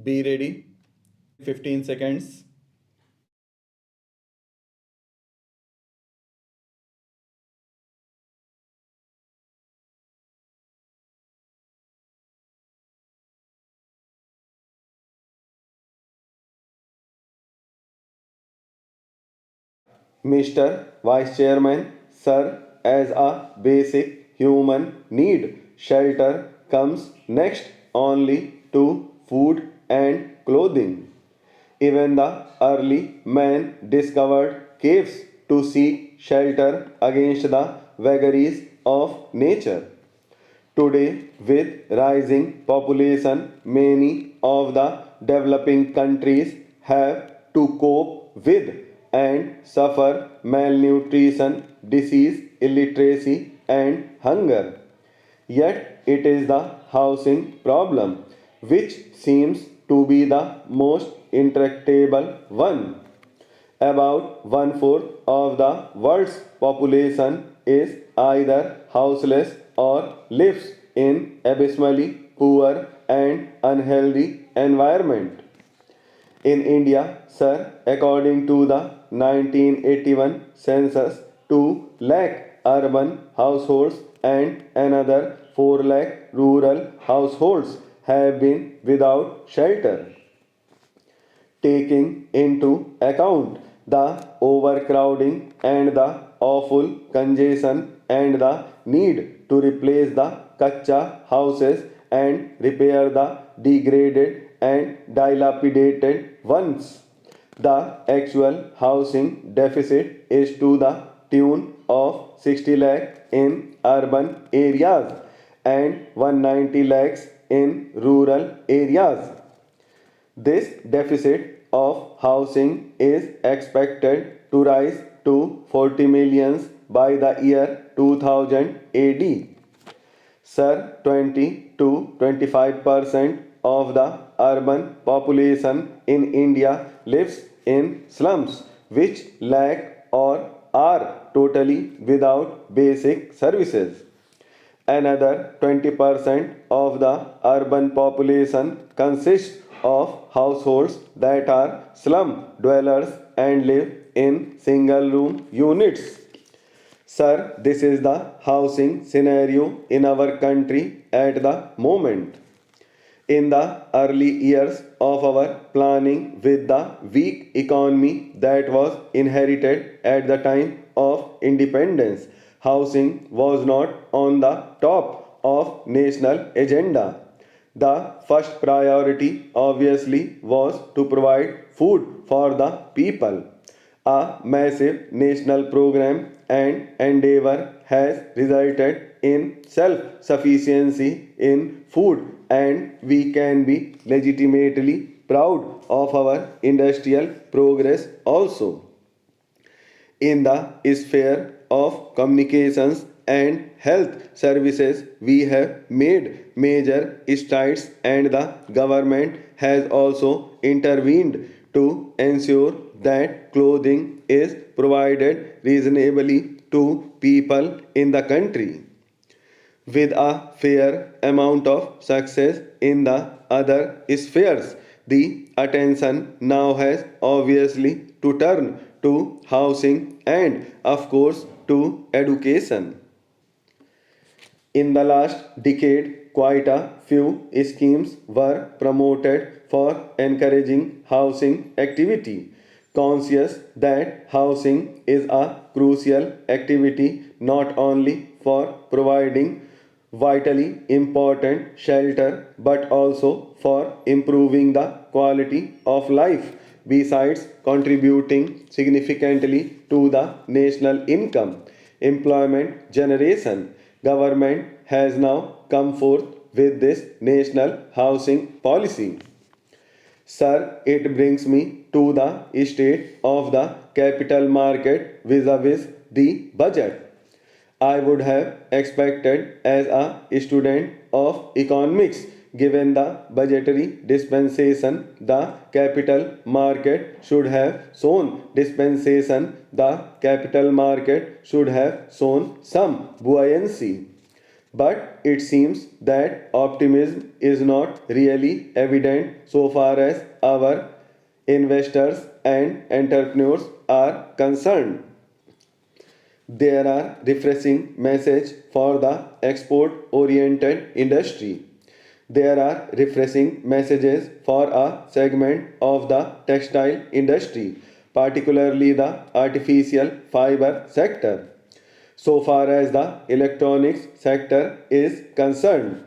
Be ready. 15 seconds. Mr. Vice Chairman, sir, as a basic human need, shelter comes next only to food and clothing. Even the early man discovered caves to seek shelter against the vagaries of nature. Today, with rising population, many of the developing countries have to cope with and suffer malnutrition, disease, illiteracy, and hunger. Yet, it is the housing problem which seems to be the most intractable one. About one fourth of the world's population is either houseless or lives in abysmally poor and unhealthy environment. In India, sir, according to the 1981 census, 2 lakh urban households and another 4 lakh rural households have been without shelter. Taking into account the overcrowding and the awful congestion and the need to replace the kacha houses and repair the degraded and dilapidated ones. The actual housing deficit is to the tune of 60 lakh in urban areas and 190 lakhs in rural areas. This deficit of housing is expected to rise to 40 millions by the year 2000 AD. Sir, 20 to 25% of the urban population in India lives in slums, which lack or are totally without basic services. Another 20% of the urban population consists of households that are slum dwellers and live in single room units. Sir, this is the housing scenario in our country at the moment. In the early years of our planning with the weak economy that was inherited at the time of independence, housing was not on the top of national agenda. The first priority obviously was to provide food for the people. A massive national program and endeavor has resulted in self sufficiency in food, and we can be legitimately proud of our industrial progress also. In the sphere of communications and health services, we have made major strides, and the government has also intervened to ensure that clothing is provided reasonably to people in the country. With a fair amount of success in the other spheres, the attention now has obviously to turn to housing and, of course, to education. In the last decade, quite a few schemes were promoted for encouraging housing activity. Conscious that housing is a crucial activity not only for providing vitally important shelter but also for improving the quality of life, besides contributing significantly to the national income employment generation. Government has now come forth with this national housing policy. Sir, it brings me to the state of the capital market vis-a-vis the budget. I would have expected as a student of economics, given the budgetary dispensation, the capital market should have shown the capital market should have shown some buoyancy. But it seems that optimism is not really evident so far as our investors and entrepreneurs are concerned. There are refreshing message for the export oriented industry. There are refreshing messages for a segment of the textile industry, particularly the artificial fiber sector. So far as the electronics sector is concerned,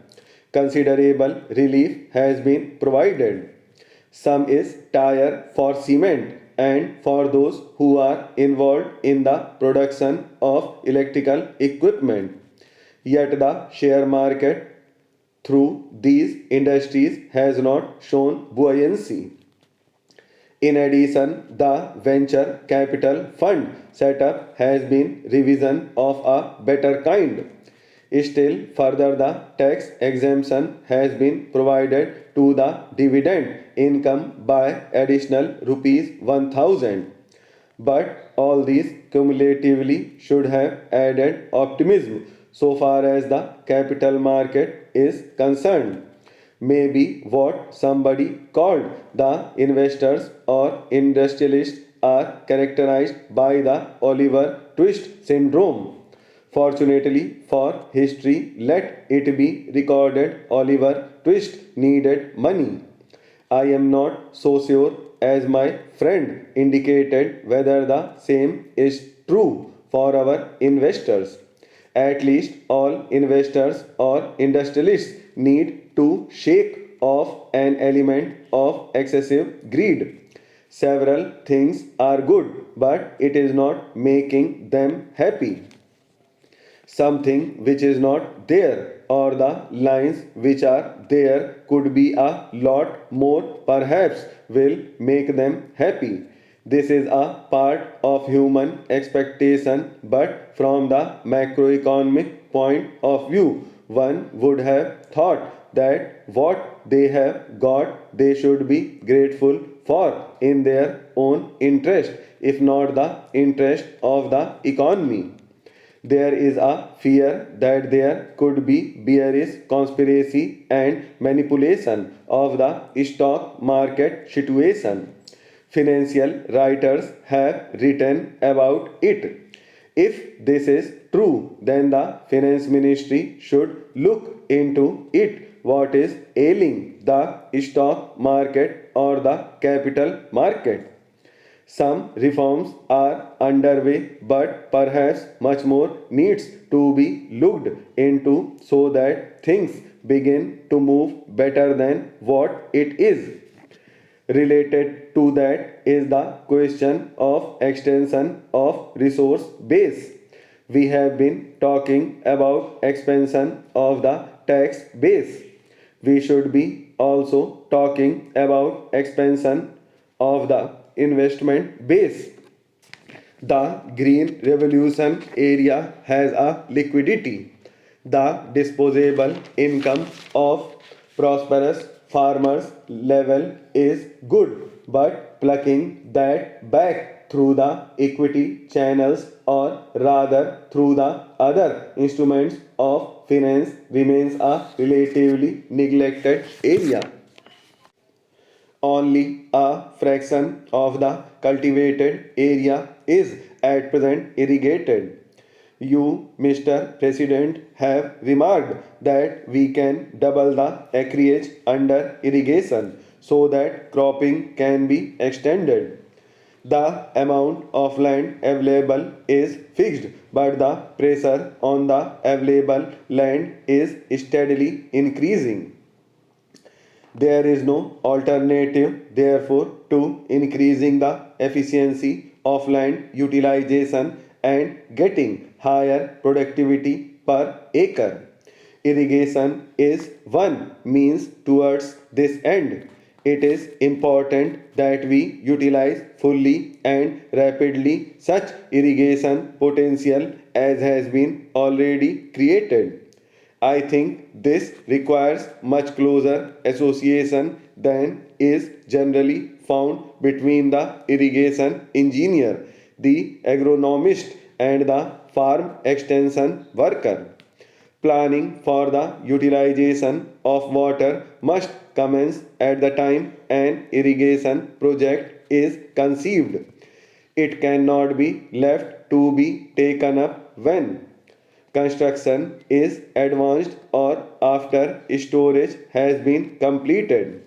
considerable relief has been provided. Some is tire for cement and for those who are involved in the production of electrical equipment. Yet the share market through these industries has not shown buoyancy. In addition, the venture capital fund setup has been revision of a better kind. Still further, the tax exemption has been provided to the dividend income by additional rupees 1000. But all these cumulatively should have added optimism so far as the capital market is concerned. Maybe what somebody called the investors or industrialists are characterized by the Oliver Twist syndrome. Fortunately for history, let it be recorded Oliver Twist needed money. I am not so sure as my friend indicated whether the same is true for our investors. At least all investors or industrialists need to shake off an element of excessive greed. Several things are good, but it is not making them happy. Something which is not there, or the lines which are there could be a lot more, perhaps, will make them happy. This is a part of human expectation, but from the macroeconomic point of view, one would have thought that what they have got they should be grateful for in their own interest, if not the interest of the economy. There is a fear that there could be bearish conspiracy and manipulation of the stock market situation. Financial writers have written about it. If this is true, then the finance ministry should look into it. What is ailing the stock market or the capital market? Some reforms are underway, but perhaps much more needs to be looked into so that things begin to move better than what it is. Related to that is the question of extension of resource base. We have been talking about expansion of the tax base. We should be also talking about expansion of the investment base. The green revolution area has a liquidity. The disposable income of prosperous farmers level is good, but plucking that back through the equity channels, or rather through the other instruments of finance, remains a relatively neglected area. Only a fraction of the cultivated area is at present irrigated. You, Mr. President, have remarked that we can double the acreage under irrigation so that cropping can be extended. The amount of land available is fixed, but the pressure on the available land is steadily increasing. There is no alternative, therefore, to increasing the efficiency of land utilization and getting higher productivity per acre. Irrigation is one means towards this end. It is important that we utilize fully and rapidly such irrigation potential as has been already created. I think this requires much closer association than is generally found between the irrigation engineer, the agronomist, and the farm extension worker. Planning for the utilization of water must commence at the time an irrigation project is conceived. It cannot be left to be taken up when construction is advanced or after storage has been completed.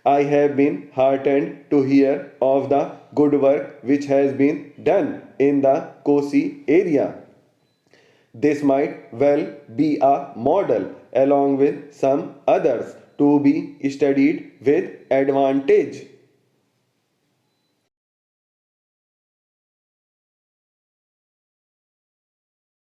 I have been heartened to hear of the good work which has been done in the Kosi area. This might well be a model along with some others to be studied with advantage.